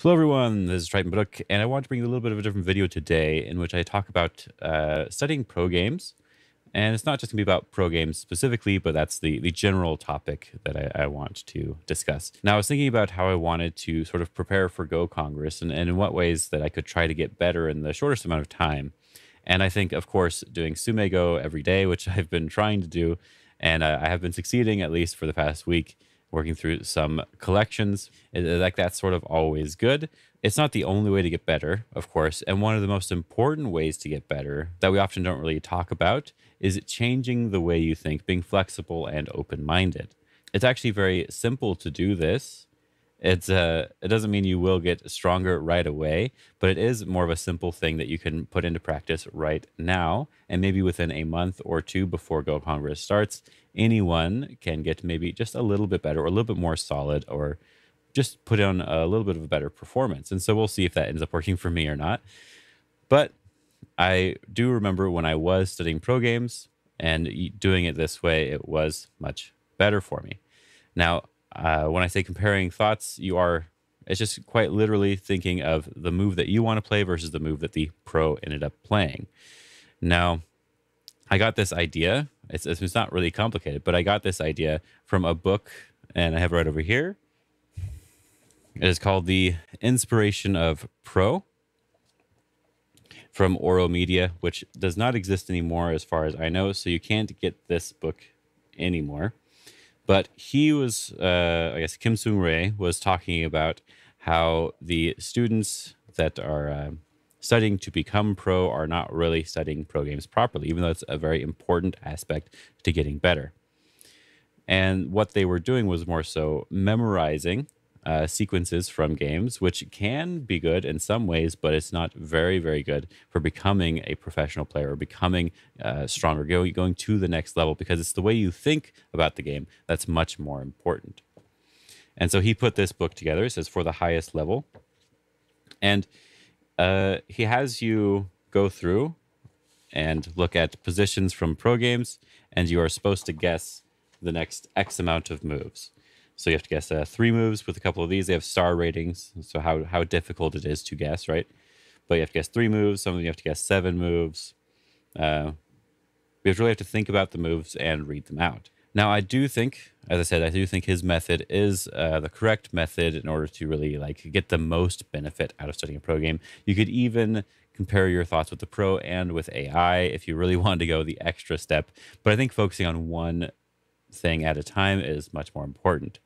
Hello everyone, this is Baduk, and I want to bring you a little bit of a different video today in which I talk about studying pro games. And it's not just going to be about pro games specifically, but that's the general topic that I want to discuss. Now, I was thinking about how I wanted to sort of prepare for Go Congress and in what ways that I could try to get better in the shortest amount of time. And I think, of course, doing tsumego every day, which I've been trying to do, and I have been succeeding at least for the past week, working through some collections. Like that's sort of always good. It's not the only way to get better, of course. And one of the most important ways to get better that we often don't really talk about is changing the way you think, being flexible and open-minded. It's actually very simple to do this. It doesn't mean you will get stronger right away, but it is more of a simple thing that you can put into practice right now, and maybe within a month or two before Go Congress starts, anyone can get maybe just a little bit better or a little bit more solid or just put on a little bit of a better performance. And so we'll see if that ends up working for me or not. But I do remember when I was studying pro games and doing it this way, it was much better for me. Now, when I say comparing thoughts, it's just quite literally thinking of the move that you want to play versus the move that the pro ended up playing. Now, I got this idea. It's not really complicated, but I got this idea from a book, and I have it right over here. It is called The Inspiration of Pro from Oro Media, which does not exist anymore as far as I know, so you can't get this book anymore. But he was, I guess Kim Sung-rae was talking about how the students that are studying to become pro are not really studying pro games properly, even though it's a very important aspect to getting better. And what they were doing was more so memorizing sequences from games, which can be good in some ways, but it's not very, very good for becoming a professional player or becoming stronger, going to the next level, because it's the way you think about the game that's much more important. And so he put this book together. It says for the highest level. And he has you go through and look at positions from pro games, and you are supposed to guess the next X amount of moves. So you have to guess 3 moves with a couple of these. They have star ratings, so how difficult it is to guess, right? But you have to guess 3 moves. Some of them you have to guess 7 moves. You really have to think about the moves and read them out. Now, I do think, as I said, I do think his method is the correct method in order to really get the most benefit out of studying a pro game. You could even compare your thoughts with the pro and with AI if you really wanted to go the extra step. But I think focusing on one thing at a time is much more important.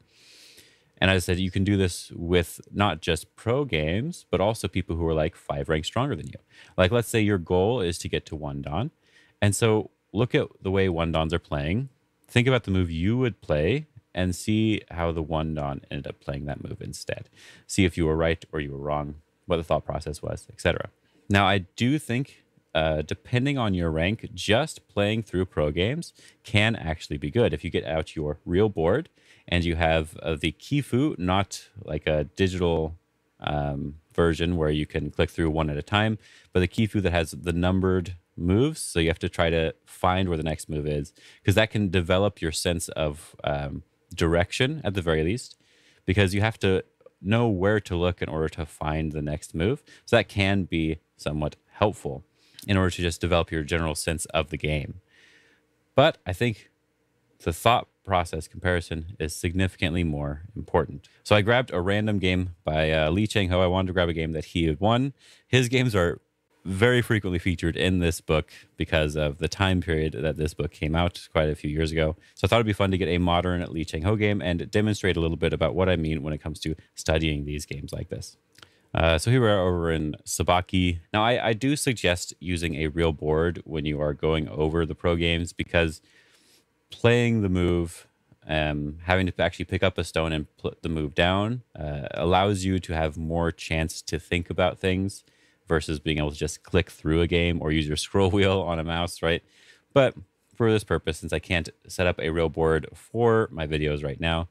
And as I said, you can do this with not just pro games, but also people who are like 5 ranks stronger than you. Like, let's say your goal is to get to 1 Dan. And so look at the way 1 Dans are playing. Think about the move you would play and see how the 1 Dan ended up playing that move instead. See if you were right or you were wrong, what the thought process was, etc. Now, I do think, depending on your rank, just playing through pro games can actually be good. If you get out your real board and you have the Kifu, not like a digital version where you can click through one at a time, but the Kifu that has the numbered moves. So you have to try to find where the next move is, because that can develop your sense of direction at the very least, because you have to know where to look in order to find the next move. So that can be somewhat helpful in order to just develop your general sense of the game. But I think the thought process comparison is significantly more important. So I grabbed a random game by Lee Chang-ho. I wanted to grab a game that he had won. His games are very frequently featured in this book because of the time period that this book came out quite a few years ago. So I thought it'd be fun to get a modern Lee Chang-ho game and demonstrate a little bit about what I mean when it comes to studying these games like this. So here we are over in Sabaki. Now, I do suggest using a real board when you are going over the pro games, because playing the move, having to actually pick up a stone and put the move down allows you to have more chance to think about things versus being able to just click through a game or use your scroll wheel on a mouse, right? But for this purpose, since I can't set up a real board for my videos right now,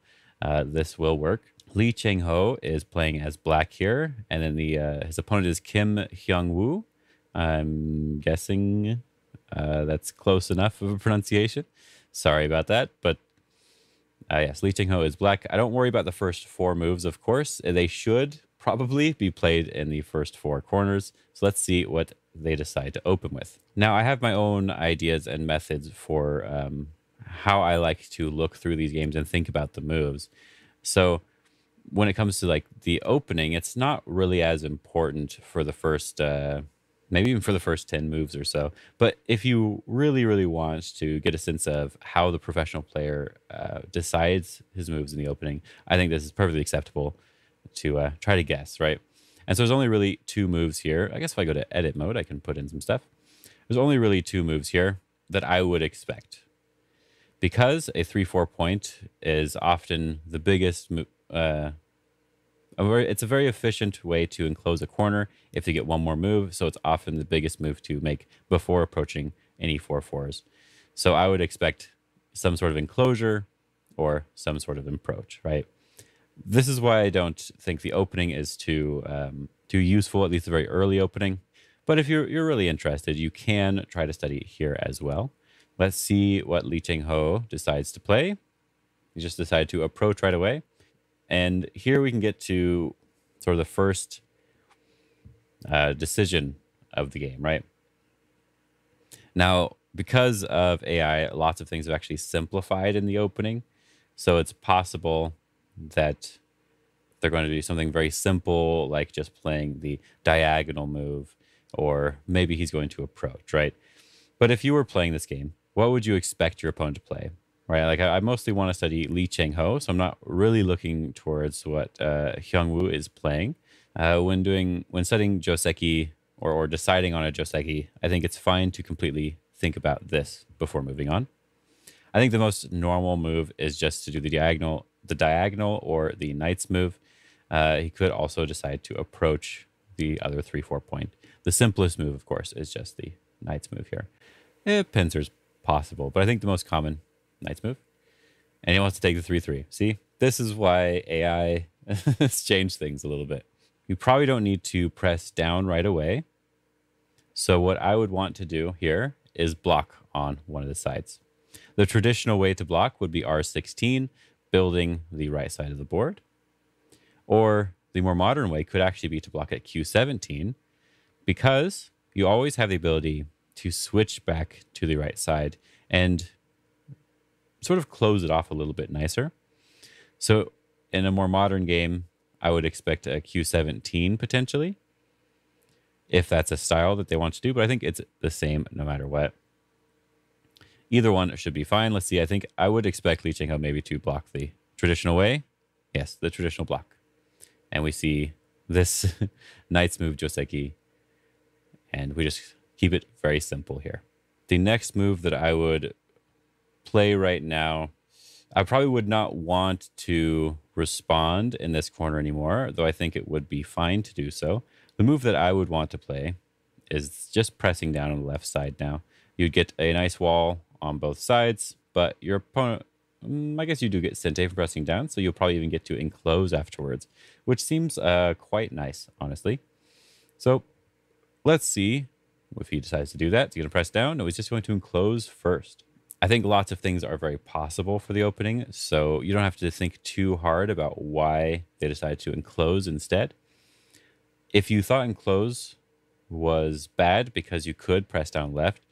this will work. Lee Chang-ho is playing as black here, and then his opponent is Kim Hyung-woo. I'm guessing that's close enough of a pronunciation. Sorry about that, but yes, Lee Chang-ho is black. I don't worry about the first 4 moves, of course. They should probably be played in the first four corners. So let's see what they decide to open with. Now, I have my own ideas and methods for how I like to look through these games and think about the moves. So when it comes to like the opening, it's not really as important for the first, maybe even for the first 10 moves or so. But if you really, really want to get a sense of how the professional player decides his moves in the opening, I think this is perfectly acceptable to try to guess, right? And so there's only really two moves here. I guess if I go to edit mode, I can put in some stuff. There's only really two moves here that I would expect. Because a 3-4 point is often the biggest it's a very efficient way to enclose a corner if they get one more move. So it's often the biggest move to make before approaching any 4-4s. So I would expect some sort of enclosure or some sort of approach, right? This is why I don't think the opening is too useful, at least the very early opening. But if you're really interested, you can try to study here as well. Let's see what Li Cheng-ho decides to play. He just decided to approach right away. And here we can get to sort of the first decision of the game, right? Now, because of AI, lots of things have actually simplified in the opening. So it's possible that they're going to do something very simple, like just playing the diagonal move, or maybe he's going to approach, right? But if you were playing this game, what would you expect your opponent to play, right? Like I mostly want to study Li Cheng-ho, so I'm not really looking towards what Hyung-woo is playing. When studying Joseki or deciding on a Joseki, I think it's fine to completely think about this before moving on. I think the most normal move is just to do the diagonal or the knight's move. He could also decide to approach the other 3-4 point. The simplest move, of course, is just the knight's move here. Pincer's possible, but I think the most common knight's move. And he wants to take the 3-3. See, this is why AI has changed things a little bit. You probably don't need to press down right away. So what I would want to do here is block on one of the sides. The traditional way to block would be R16, building the right side of the board. Or the more modern way could actually be to block at Q17, because you always have the ability to switch back to the right side and sort of close it off a little bit nicer. So in a more modern game, I would expect a Q17 potentially, if that's a style that they want to do, but I think it's the same no matter what. Either one should be fine. Let's see. I think I would expect Li Cheng-ho maybe to block the traditional way. Yes, the traditional block. And we see this knight's move, Joseki. And we just keep it very simple here. The next move that I would play right now, I probably would not want to respond in this corner anymore, though I think it would be fine to do so. The move that I would want to play is just pressing down on the left side now. You'd get a nice wall on both sides, but your opponent, I guess you do get sente for pressing down, so you'll probably even get to enclose afterwards, which seems quite nice, honestly. So let's see if he decides to do that. He's going to press down. No, he's just going to enclose first. I think lots of things are very possible for the opening, so you don't have to think too hard about why they decided to enclose instead. If you thought enclose was bad because you could press down left,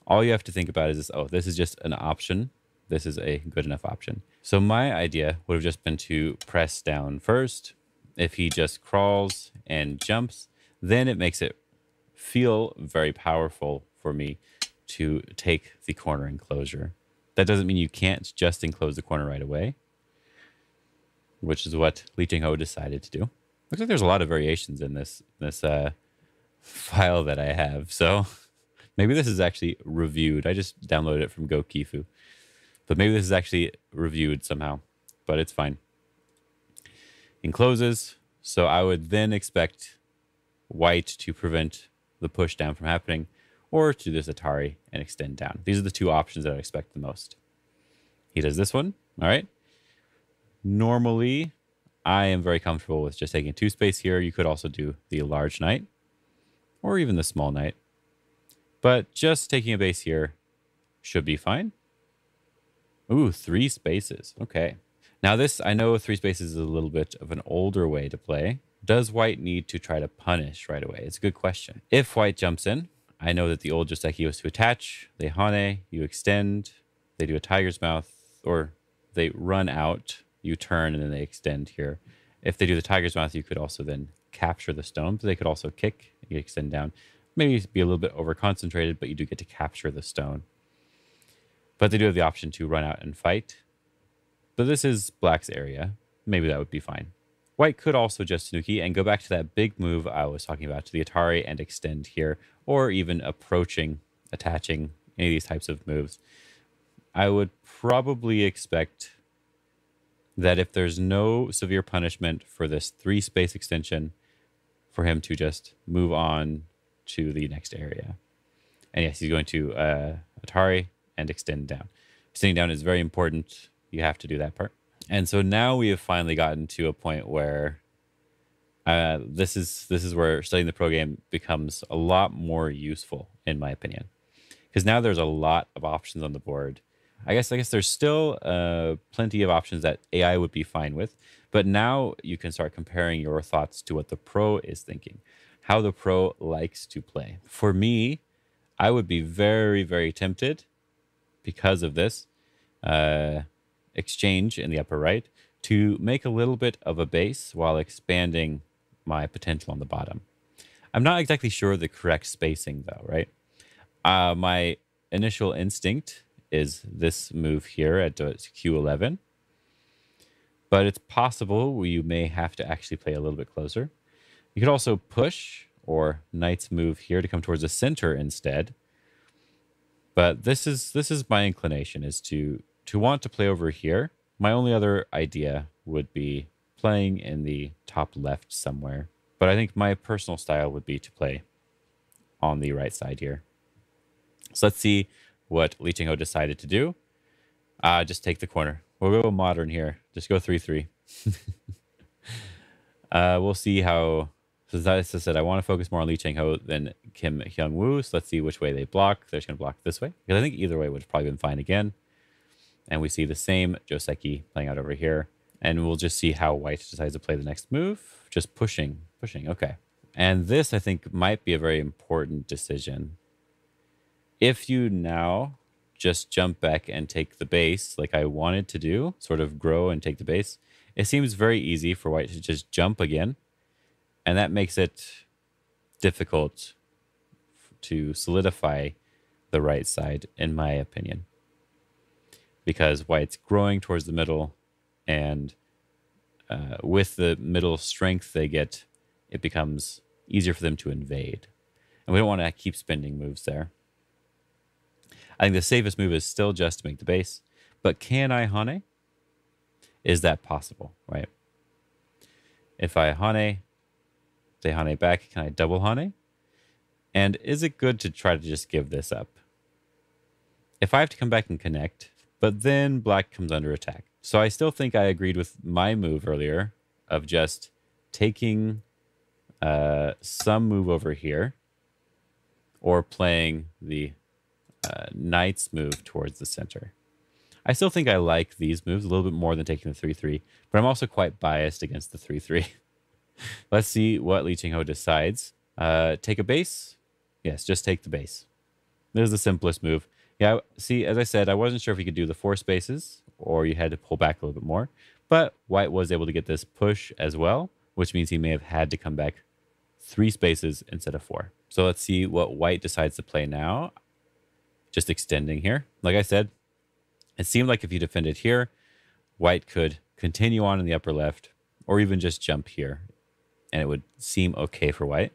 all you have to think about is this, oh, this is just an option. This is a good enough option. So my idea would have just been to press down first. If he just crawls and jumps, then it makes it feel very powerful for me to take the corner enclosure. That doesn't mean you can't just enclose the corner right away, which is what Li Cheng-ho decided to do. Looks like there's a lot of variations in this file that I have. So maybe this is actually reviewed. I just downloaded it from GoKifu. But maybe this is actually reviewed somehow. But it's fine. Encloses. So I would then expect white to prevent the push down from happening, or to do this Atari and extend down. These are the two options that I expect the most. He does this one. All right. Normally, I am very comfortable with just taking 2 space here. You could also do the large knight, or even the small knight. But just taking a base here should be fine. Ooh, 3 spaces. Okay. Now this, I know 3 spaces is a little bit of an older way to play, Does white need to try to punish right away? It's a good question. If white jumps in, I know that the old Joseki was to attach. They hane, you extend. They do a tiger's mouth, or they run out, you turn, and then they extend here. If they do the tiger's mouth, you could also then capture the stone. But they could also kick, you extend down. Maybe be a little bit over concentrated, but you do get to capture the stone. But they do have the option to run out and fight. But this is black's area. Maybe that would be fine. White could also just Tanuki and go back to that big move I was talking about to the Atari and extend here, or even approaching, attaching any of these types of moves. I would probably expect that if there's no severe punishment for this 3-space extension, for him to just move on to the next area. And yes, he's going to Atari and extend down. Extending down is very important. You have to do that part. And so now we have finally gotten to a point where this is where studying the pro game becomes a lot more useful, in my opinion, because now there's a lot of options on the board. I guess there's still plenty of options that AI would be fine with, but now you can start comparing your thoughts to what the pro is thinking, how the pro likes to play. For me, I would be very, very tempted because of this exchange in the upper right to make a little bit of a base while expanding my potential on the bottom. I'm not exactly sure the correct spacing though, right? My initial instinct is this move here at Q11, but it's possible you may have to actually play a little bit closer. You could also push or knight's move here to come towards the center instead. But this is my inclination, is to want to play over here. My only other idea would be playing in the top left somewhere. But I think my personal style would be to play on the right side here. So let's see what Lee Ching-ho decided to do. Just take the corner. We'll go modern here. Just go 3-3. We'll see how... So as I said, I want to focus more on Lee Ching-ho than Kim Hyung-woo. So let's see which way they block. They're just going to block this way, because I think either way would have probably been fine again. And we see the same Joseki playing out over here. And we'll just see how white decides to play the next move. Just pushing. Okay. And this, I think, might be a very important decision. If you now just jump back and take the base like I wanted to do, sort of grow and take the base, it seems very easy for white to just jump again. And that makes it difficult to solidify the right side, in my opinion. Because white's growing towards the middle, and with the middle strength they get, it becomes easier for them to invade. And we don't want to keep spending moves there. I think the safest move is still just to make the base. But can I hane? Is that possible, right? If I hane, they hane back, can I double hane? And is it good to try to just give this up? If I have to come back and connect, but then black comes under attack. So I still think I agreed with my move earlier of just taking some move over here, or playing the knight's move towards the center. I still think I like these moves a little bit more than taking the 3-3, but I'm also quite biased against the 3-3. Let's see what Lee Ching-ho decides. Take a base? Yes, just take the base. This is the simplest move. Yeah, see, as I said, I wasn't sure if you could do the 4 spaces or you had to pull back a little bit more, but white was able to get this push as well, which means he may have had to come back 3 spaces instead of 4. So let's see what white decides to play now. Just extending here. Like I said, it seemed like if you defended here, white could continue on in the upper left, or even just jump here, and it would seem okay for white.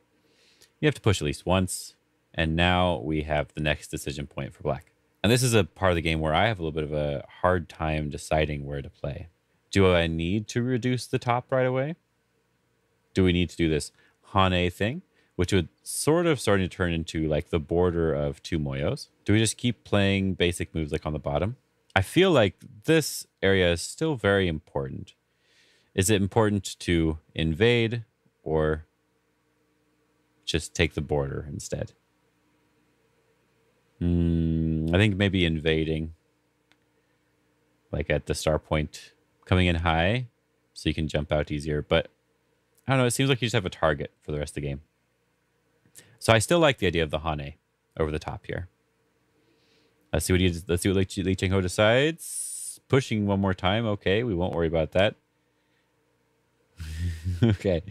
You have to push at least once, and now we have the next decision point for black. And this is a part of the game where I have a little bit of a hard time deciding where to play. Do I need to reduce the top right away? Do we need to do this hane thing, which would sort of starting to turn into like the border of 2 moyos? Do we just keep playing basic moves like on the bottom? I feel like this area is still very important. Is it important to invade or just take the border instead? I think maybe invading, like at the star point, coming in high so you can jump out easier. But I don't know. It seems like you just have a target for the rest of the game. So I still like the idea of the Hane over the top here. Let's see what Li Chengho decides. Pushing one more time. Okay, we won't worry about that. Okay,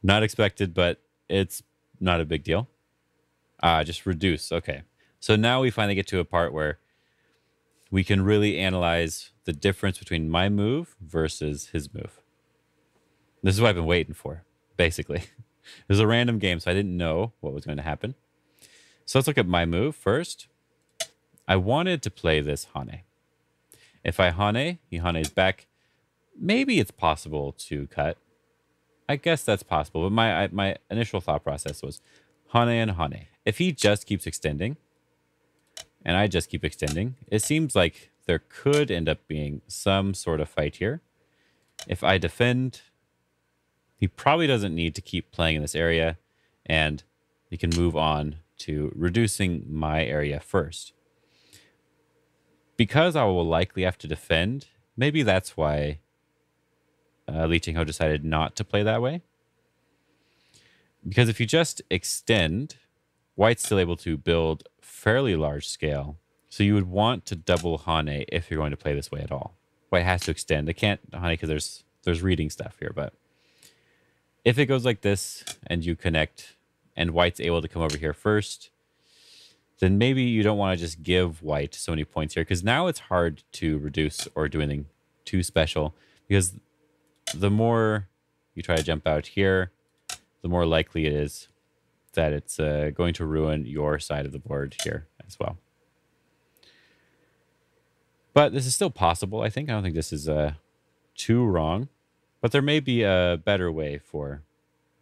not expected, but it's not a big deal. Just reduce. Okay, so now we finally get to a part where we can really analyze the difference between my move versus his move. This is what I've been waiting for, basically. It was a random game, so I didn't know what was going to happen. So let's look at my move first. I wanted to play this Hane. If I Hane, he Hane's back. Maybe it's possible to cut. I guess that's possible, but my initial thought process was Hane and Hane. If he just keeps extending, and I just keep extending, it seems like there could end up being some sort of fight here. If I defend, he probably doesn't need to keep playing in this area, and he can move on to reducing my area first. Because I will likely have to defend, maybe that's why Li Chengho decided not to play that way. Because if you just extend, White's still able to build fairly large scale. So you would want to double Hane if you're going to play this way at all. White has to extend. I can't Hane because there's reading stuff here, but if it goes like this and you connect and White's able to come over here first, then maybe you don't want to just give White so many points here, because now it's hard to reduce or do anything too special, because the more you try to jump out here, the more likely it is that it's going to ruin your side of the board here as well. But this is still possible, I think. I don't think this is too wrong. But there may be a better way for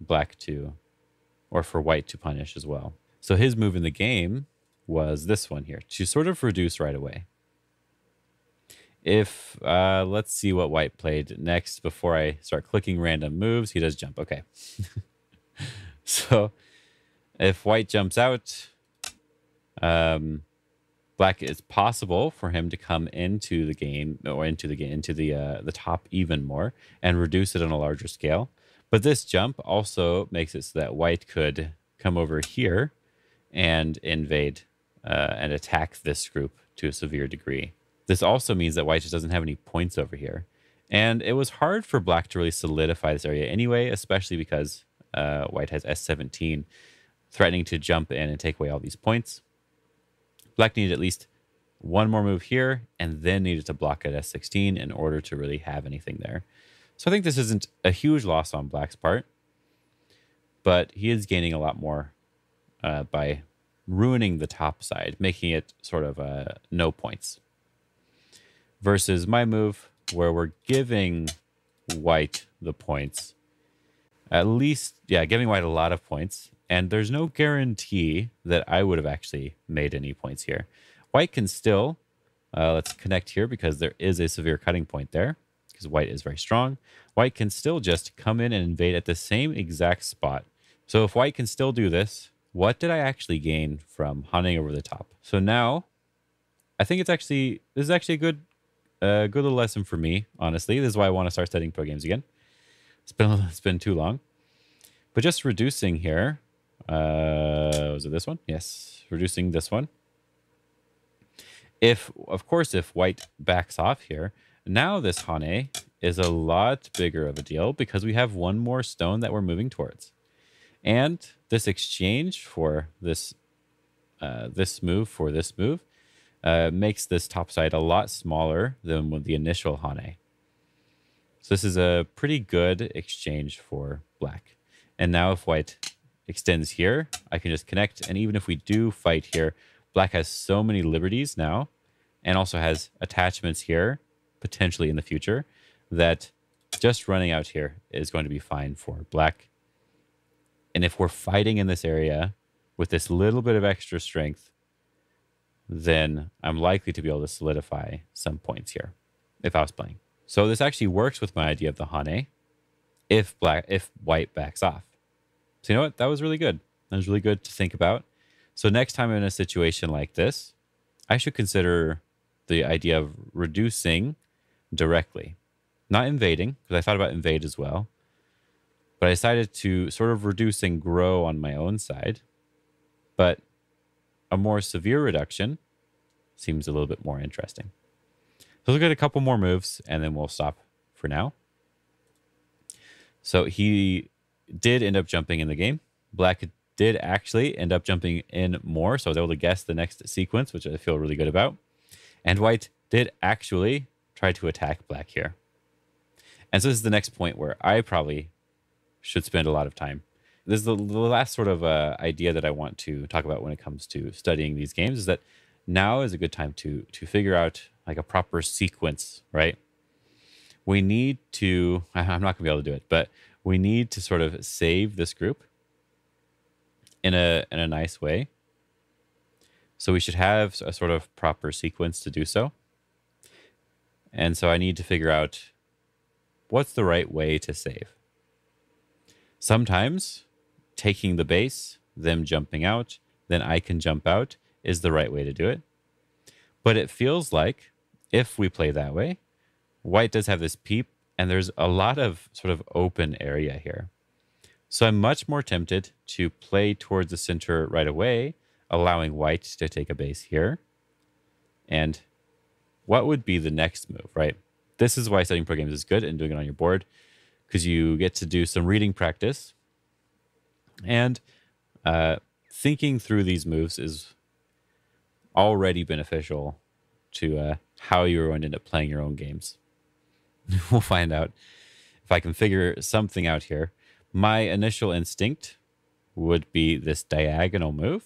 black to, or for white to punish as well. So his move in the game was this one here, to sort of reduce right away. If, let's see what white played next before I start clicking random moves. He does jump, okay. So if white jumps out, black, it's possible for him to come into the game, or into the top even more and reduce it on a larger scale. But this jump also makes it so that white could come over here and invade and attack this group to a severe degree. This also means that white just doesn't have any points over here. And it was hard for black to really solidify this area anyway, especially because white has S17, threatening to jump in and take away all these points. Black needed at least one more move here, and then needed to block at S16 in order to really have anything there. So I think this isn't a huge loss on black's part, but he is gaining a lot more by ruining the top side, making it sort of no points. Versus my move, where we're giving white the points. At least, yeah, giving white a lot of points. And there's no guarantee that I would have actually made any points here. White can still, let's connect here because there is a severe cutting point there, because white is very strong. White can still just come in and invade at the same exact spot. So if white can still do this, what did I actually gain from hunting over the top? So now, I think this is actually a good little lesson for me, honestly. This is why I want to start studying pro games again. It's been too long. But just reducing here, was it this one? Yes, reducing this one. Of course, if white backs off here, now this Hane is a lot bigger of a deal because we have one more stone that we're moving towards. And this exchange for this move makes this top side a lot smaller than with the initial Hane. So this is a pretty good exchange for black. And now if white extends here, I can just connect. And even if we do fight here, black has so many liberties now, and also has attachments here, potentially in the future, that just running out here is going to be fine for black. And if we're fighting in this area with this little bit of extra strength, then I'm likely to be able to solidify some points here if I was playing. So this actually works with my idea of the Hane if white backs off. So you know what? That was really good. That was really good to think about. So next time I'm in a situation like this, I should consider the idea of reducing directly. Not invading, because I thought about invade as well. But I decided to sort of reduce and grow on my own side. But a more severe reduction seems a little bit more interesting. So look at a couple more moves, and then we'll stop for now. So he did end up jumping in the game. Black did actually end up jumping in more, so I was able to guess the next sequence, which I feel really good about. And white did actually try to attack black here. And so this is the next point where I probably should spend a lot of time. This is the last sort of idea that I want to talk about when it comes to studying these games, is that now is a good time to figure out like a proper sequence, right? We need to, I'm not gonna be able to do it, but we need to sort of save this group in a nice way. So we should have a sort of proper sequence to do so. And so I need to figure out what's the right way to save. Sometimes taking the base, them jumping out, then I can jump out is the right way to do it. But it feels like if we play that way, white does have this peep, and there's a lot of sort of open area here. So I'm much more tempted to play towards the center right away, allowing white to take a base here. And what would be the next move, right? This is why studying pro games is good and doing it on your board, because you get to do some reading practice. And thinking through these moves is already beneficial to how you're going to end up playing your own games. We'll find out if I can figure something out here. My initial instinct would be this diagonal move.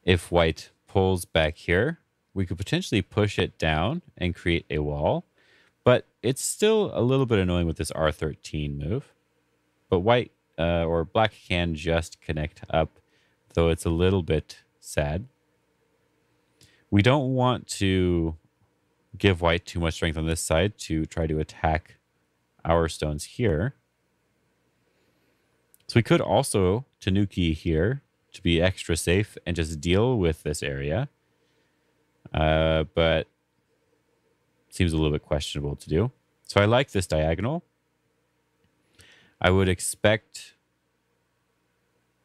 If white pulls back here, we could potentially push it down and create a wall, but it's still a little bit annoying with this R13 move. But white or black can just connect up, though it's a little bit sad. We don't want to give white too much strength on this side to try to attack our stones here. So we could also Tanuki here to be extra safe and just deal with this area. But seems a little bit questionable to do. So I like this diagonal. I would expect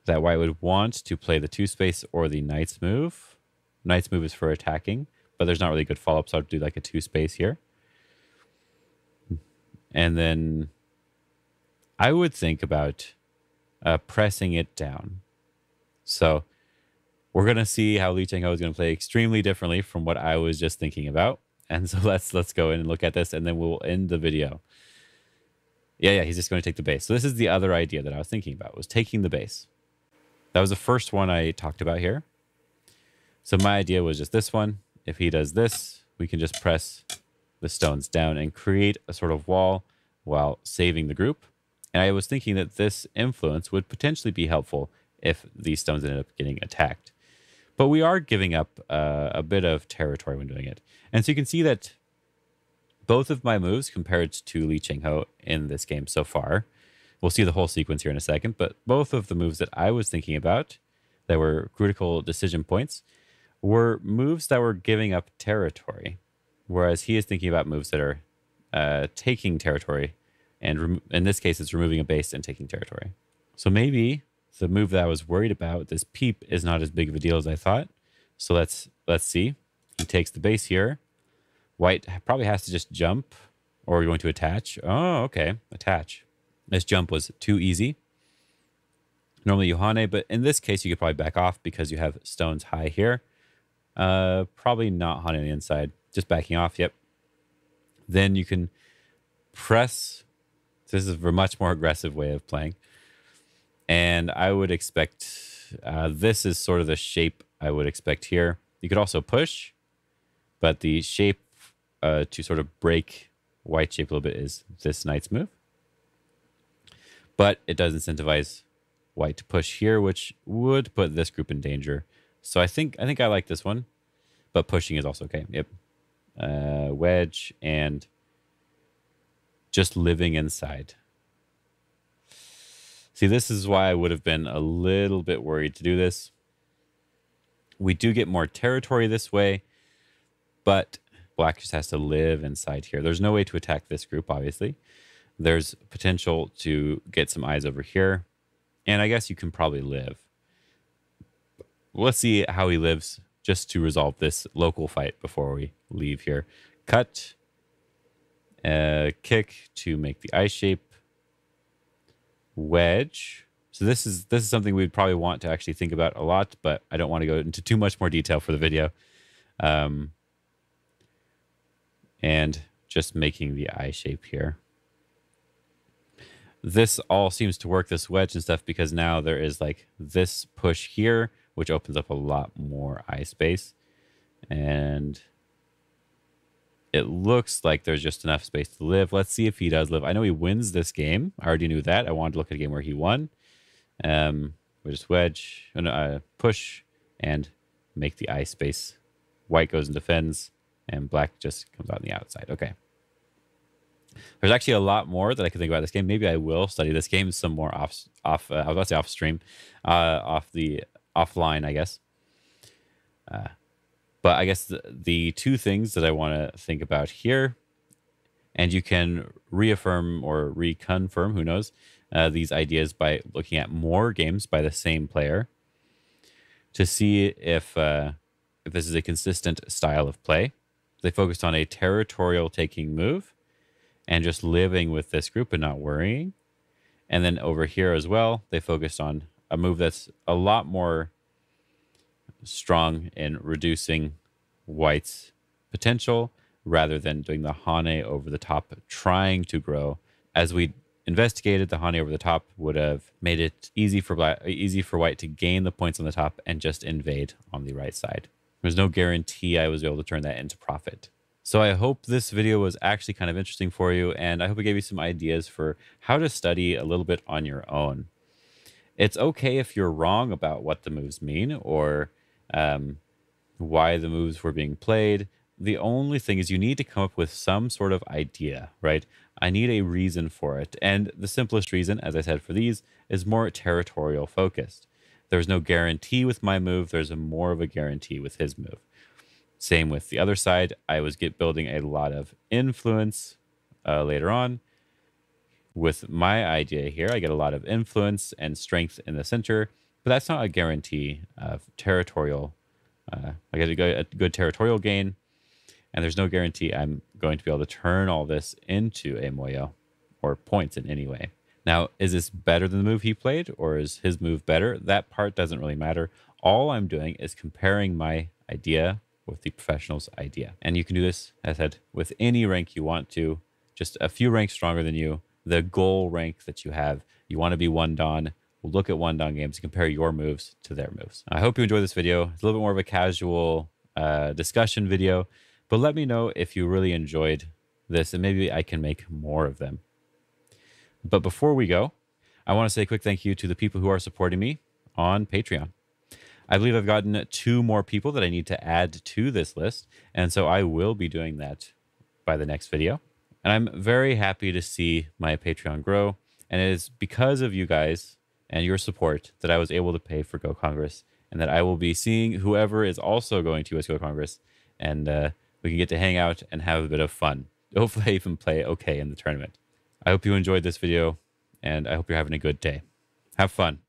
that white would want to play the 2-space or the knight's move. Knight's move is for attacking, but there's not really good follow-up, so I'll do like a 2-space here. And then I would think about pressing it down. So we're going to see how Li Cheng-ho is going to play extremely differently from what I was just thinking about. And so let's go in and look at this, and then we'll end the video. Yeah, he's just going to take the base. So this is the other idea that I was thinking about, was taking the base. That was the first one I talked about here. So my idea was just this one. If he does this, we can just press the stones down and create a sort of wall while saving the group. And I was thinking that this influence would potentially be helpful if these stones ended up getting attacked. But we are giving up a bit of territory when doing it. And so you can see that both of my moves compared to Li Cheng-ho in this game so far, we'll see the whole sequence here in a second, but both of the moves that I was thinking about that were critical decision points were moves that were giving up territory, whereas he is thinking about moves that are taking territory, and in this case, it's removing a base and taking territory. So maybe the move that I was worried about, this peep, is not as big of a deal as I thought. So let's see. He takes the base here. White probably has to just jump, or we're going to attach. Oh, okay, attach. This jump was too easy. Normally you hane, but in this case, you could probably back off because you have stones high here. Probably not hane on the inside, just backing off. Yep. Then you can press. This is a much more aggressive way of playing. And I would expect, this is sort of the shape I would expect here. You could also push, but the shape to sort of break white shape a little bit is this knight's move. But it does incentivize white to push here, which would put this group in danger. So I think I like this one, but pushing is also okay. Yep. Wedge and just living inside. See, this is why I would have been a little bit worried to do this. We do get more territory this way, but black just has to live inside here. There's no way to attack this group, obviously. There's potential to get some eyes over here. And I guess you can probably live. Let's see how he lives just to resolve this local fight before we leave here. Cut. Kick to make the eye shape. Wedge. So this is something we'd probably want to actually think about a lot, but I don't want to go into too much more detail for the video. And just making the eye shape here. This all seems to work, this wedge and stuff, because now there is like this push here, which opens up a lot more eye space. And it looks like there's just enough space to live. Let's see if he does live. I know he wins this game. I already knew that. I wanted to look at a game where he won. We just wedge, push, and make the eye space. White goes and defends, and black just comes out on the outside. Okay. There's actually a lot more that I can think about this game. Maybe I will study this game some more I was about to say off stream, offline, I guess. But I guess the two things that I want to think about here, and you can reaffirm or reconfirm, who knows, these ideas by looking at more games by the same player to see if this is a consistent style of play. They focused on a territorial taking move and just living with this group and not worrying. And then over here as well, they focused on a move that's a lot more strong in reducing white's potential rather than doing the Hane over the top, trying to grow. As we investigated, the Hane over the top would have made it easy for white to gain the points on the top and just invade on the right side. There's no guarantee I was able to turn that into profit. So I hope this video was actually kind of interesting for you, and I hope it gave you some ideas for how to study a little bit on your own. It's okay if you're wrong about what the moves mean or why the moves were being played. The only thing is you need to come up with some sort of idea, right? I need a reason for it. And the simplest reason, as I said for these, is more territorial focused. There's no guarantee with my move. There's more of a guarantee with his move. Same with the other side. I was building a lot of influence later on. With my idea here, I get a lot of influence and strength in the center, but that's not a guarantee of territorial. I get a good territorial gain, and there's no guarantee I'm going to be able to turn all this into a moyo or points in any way. Now, is this better than the move he played, or is his move better? That part doesn't really matter. All I'm doing is comparing my idea with the professional's idea. And you can do this, as I said, with any rank you want to, just a few ranks stronger than you, the goal rank that you have. You want to be 1-dan. We'll look at 1-dan games and compare your moves to their moves. I hope you enjoyed this video. It's a little bit more of a casual discussion video, but let me know if you really enjoyed this and maybe I can make more of them. But before we go, I want to say a quick thank you to the people who are supporting me on Patreon. I believe I've gotten 2 more people that I need to add to this list, and so I will be doing that by the next video. And I'm very happy to see my Patreon grow, and it is because of you guys and your support that I was able to pay for Go Congress, and that I will be seeing whoever is also going to US Go Congress, and we can get to hang out and have a bit of fun. Hopefully I even play okay in the tournament. I hope you enjoyed this video, and I hope you're having a good day. Have fun.